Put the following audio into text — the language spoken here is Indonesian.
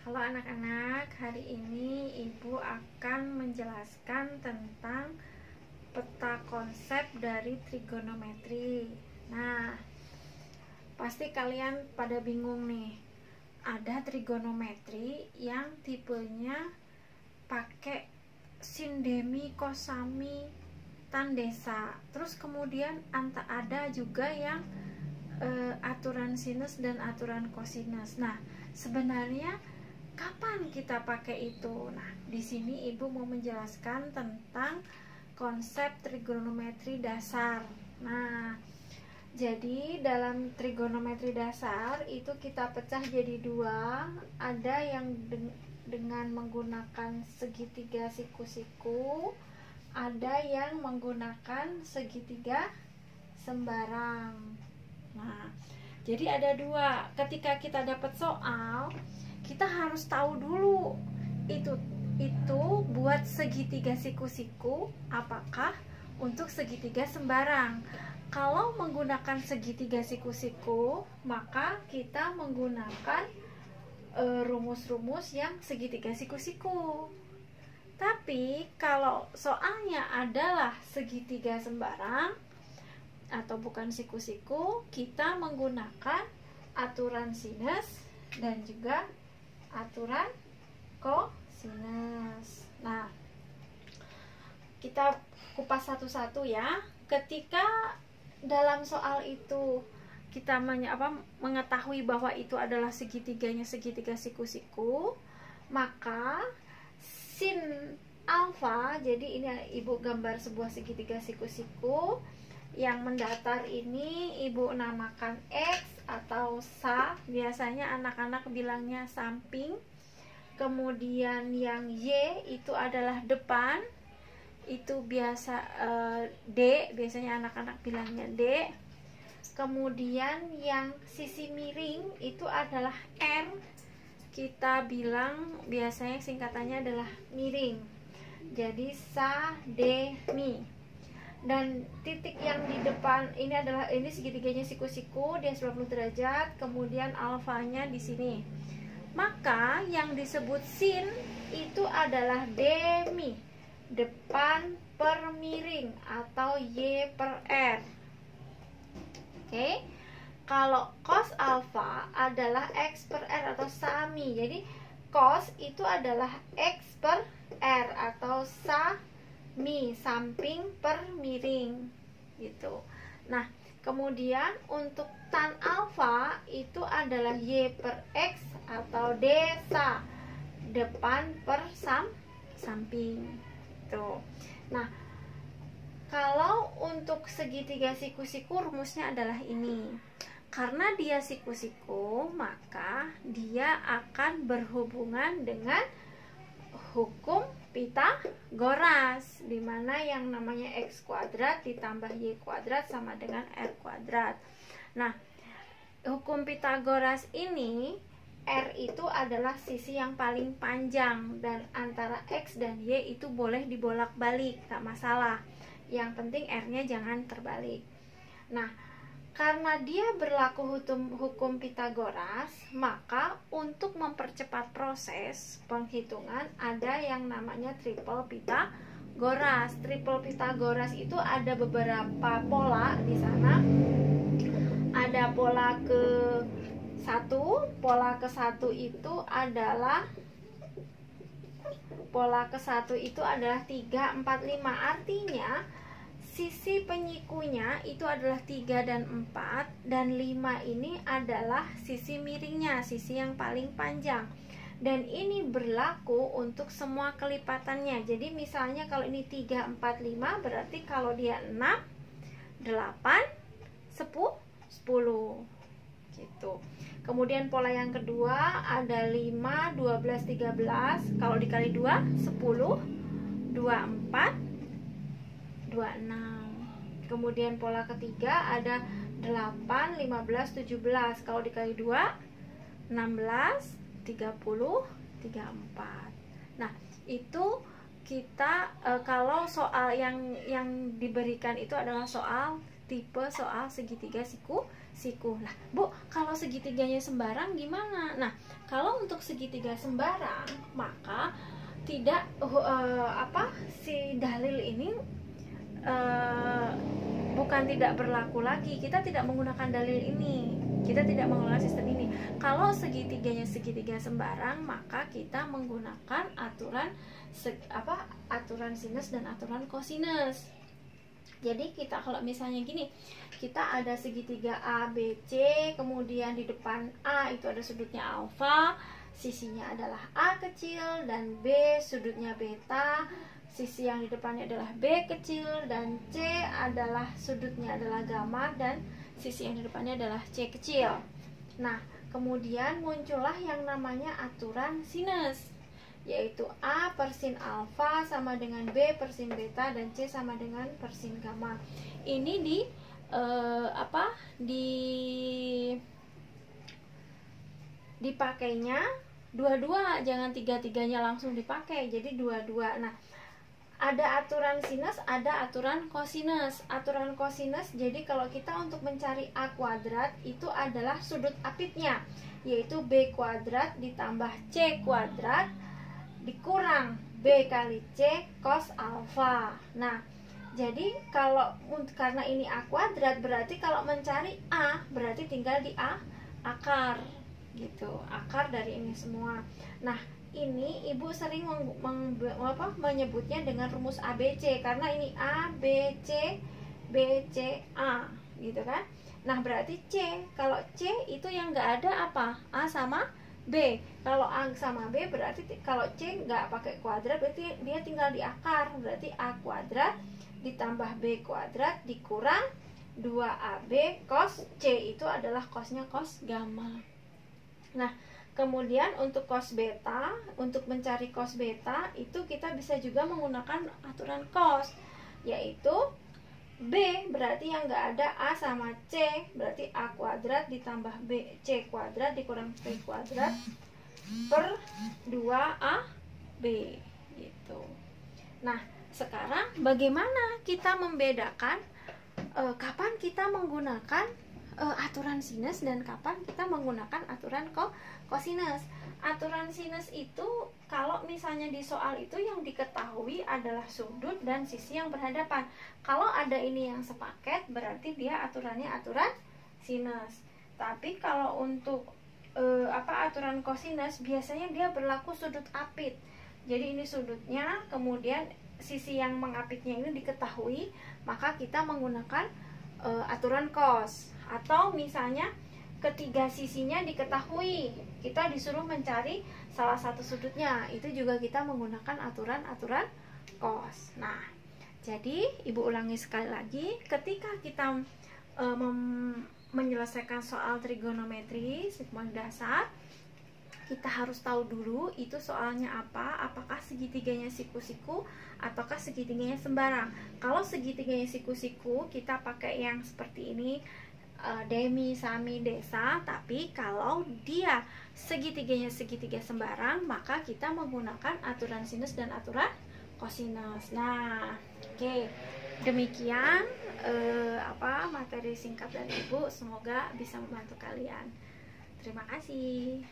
Halo anak-anak, hari ini Ibu akan menjelaskan tentang peta konsep dari trigonometri. Nah, pasti kalian pada bingung nih. Ada trigonometri yang tipenya pakai sin, demi, kosami, tan, desa. Terus kemudian ada juga yang aturan sinus dan aturan kosinus. Nah, sebenarnya kapan kita pakai itu? Nah, di sini Ibu mau menjelaskan tentang konsep trigonometri dasar. Nah, jadi dalam trigonometri dasar itu kita pecah jadi dua. Ada yang dengan menggunakan segitiga siku-siku, ada yang menggunakan segitiga sembarang. Nah, jadi ada dua. Ketika kita dapat soal, kita harus tahu dulu itu buat segitiga siku-siku apakah untuk segitiga sembarang. Kalau menggunakan segitiga siku-siku, maka kita menggunakan rumus-rumus yang segitiga siku-siku. Tapi kalau soalnya adalah segitiga sembarang atau bukan siku-siku, kita menggunakan aturan sinus dan juga aturan kosinus. Nah, kita kupas satu-satu ya. Ketika dalam soal itu kita mengetahui bahwa itu adalah segitiganya segitiga siku-siku, maka sin alfa, jadi ini Ibu gambar sebuah segitiga siku-siku. Yang mendatar ini Ibu namakan X atau sa, biasanya anak-anak bilangnya samping. Kemudian yang Y itu adalah depan, itu biasa D, biasanya anak-anak bilangnya D. Kemudian yang sisi miring itu adalah R, kita bilang biasanya singkatannya adalah miring, jadi sa, D, mi. Dan titik yang di depan ini segitiganya siku-siku, dia 90 derajat, kemudian alfanya di sini. Maka yang disebut sin itu adalah demi, depan per miring atau Y per R. Oke. Kalau cos alfa adalah X per R atau sami. Jadi cos itu adalah X per R atau sa mi, samping per miring gitu. Nah, kemudian untuk tan alfa itu adalah Y per X atau desa, depan per samping tuh. Nah, kalau untuk segitiga siku-siku rumusnya adalah ini. Karena dia siku-siku, maka dia akan berhubungan dengan hukum Pitagoras, dimana yang namanya X kuadrat ditambah Y kuadrat sama dengan R kuadrat. Nah, hukum Pitagoras ini, R itu adalah sisi yang paling panjang, dan antara X dan Y itu boleh dibolak-balik, tak masalah. Yang penting R-nya jangan terbalik. Nah, karena dia berlaku hukum Pitagoras, maka untuk mempercepat proses penghitungan ada yang namanya triple Pitagoras. Triple Pitagoras itu ada beberapa pola di sana. Ada pola ke-1, pola ke-1 itu adalah 3, 4, 5. Artinya sisi penyikunya itu adalah 3 dan 4, dan 5 ini adalah sisi miringnya, sisi yang paling panjang. Dan ini berlaku untuk semua kelipatannya. Jadi misalnya kalau ini 3, 4, 5, berarti kalau dia 6, 8, 10 gitu. Kemudian pola yang kedua ada 5, 12, 13. Kalau dikali 2, 10, 24, 26. Kemudian pola ketiga ada 8, 15, 17. Kalau dikali 2, 16, 30, 34. Nah, itu kita kalau soal yang diberikan itu adalah soal tipe soal segitiga siku. Lah, Bu, kalau segitiganya sembarang gimana? Nah, Kalau untuk segitiga sembarang, maka tidak si dalil ini bukan tidak berlaku lagi. Kita tidak menggunakan dalil ini, kita tidak menggunakan sistem ini. Kalau segitiganya segitiga sembarang, maka kita menggunakan aturan aturan sinus dan aturan kosinus. Jadi kita kalau misalnya gini, kita ada segitiga A, B, C, kemudian di depan A itu ada sudutnya alfa, sisinya adalah A kecil, dan B sudutnya beta, sisi yang di depannya adalah B kecil, dan C adalah sudutnya adalah gamma, dan sisi yang di depannya adalah C kecil. Nah, kemudian muncullah yang namanya aturan sinus, yaitu A per sin alfa sama dengan B per sin beta, dan C sama dengan per sin gamma. Ini dipakainya dua-dua, jangan tiga-tiganya langsung dipakai, jadi dua-dua. Nah, ada aturan sinus, ada aturan kosinus. Aturan kosinus, jadi kalau kita untuk mencari A kuadrat, itu adalah sudut apitnya, yaitu B kuadrat ditambah C kuadrat dikurang B kali C cos alfa. Nah, jadi karena ini A kuadrat, berarti kalau mencari A berarti tinggal di akar gitu, akar dari ini semua. Nah, ini ibu sering menyebutnya dengan rumus ABC, karena ini A, B, C, B, C, A gitu kan. Nah, berarti C, kalau C itu yang nggak ada apa? A sama B. Kalau A sama B berarti kalau C nggak pakai kuadrat, berarti dia tinggal di akar. Berarti A kuadrat ditambah B kuadrat dikurang 2AB cos C, itu adalah cosnya cos gamma. Nah, kemudian untuk cos beta, untuk mencari cos beta itu kita bisa juga menggunakan aturan cos, yaitu B berarti yang nggak ada A sama C, berarti A kuadrat ditambah B C kuadrat dikurang B kuadrat per 2AB gitu. Nah, sekarang bagaimana kita membedakan kapan kita menggunakan aturan sinus dan kapan kita menggunakan aturan kosinus. Aturan sinus itu kalau misalnya di soal itu yang diketahui adalah sudut dan sisi yang berhadapan. Kalau ada ini yang sepaket berarti dia aturannya aturan sinus. Tapi kalau untuk aturan kosinus biasanya dia berlaku sudut apit. Jadi ini sudutnya, kemudian sisi yang mengapitnya ini diketahui, maka kita menggunakan aturan cos. Atau misalnya ketiga sisinya diketahui, kita disuruh mencari salah satu sudutnya, itu juga kita menggunakan aturan-aturan cos. Nah, jadi ibu ulangi sekali lagi, ketika kita menyelesaikan soal trigonometri sigmoid dasar, kita harus tahu dulu itu soalnya apa, apakah segitiganya siku-siku ataukah segitiganya sembarang. Kalau segitiganya siku-siku kita pakai yang seperti ini, demi, sami, desa. Tapi kalau dia segitiganya segitiga sembarang, maka kita menggunakan aturan sinus dan aturan kosinus. Nah, oke. Demikian materi singkat dari ibu, semoga bisa membantu kalian. Terima kasih.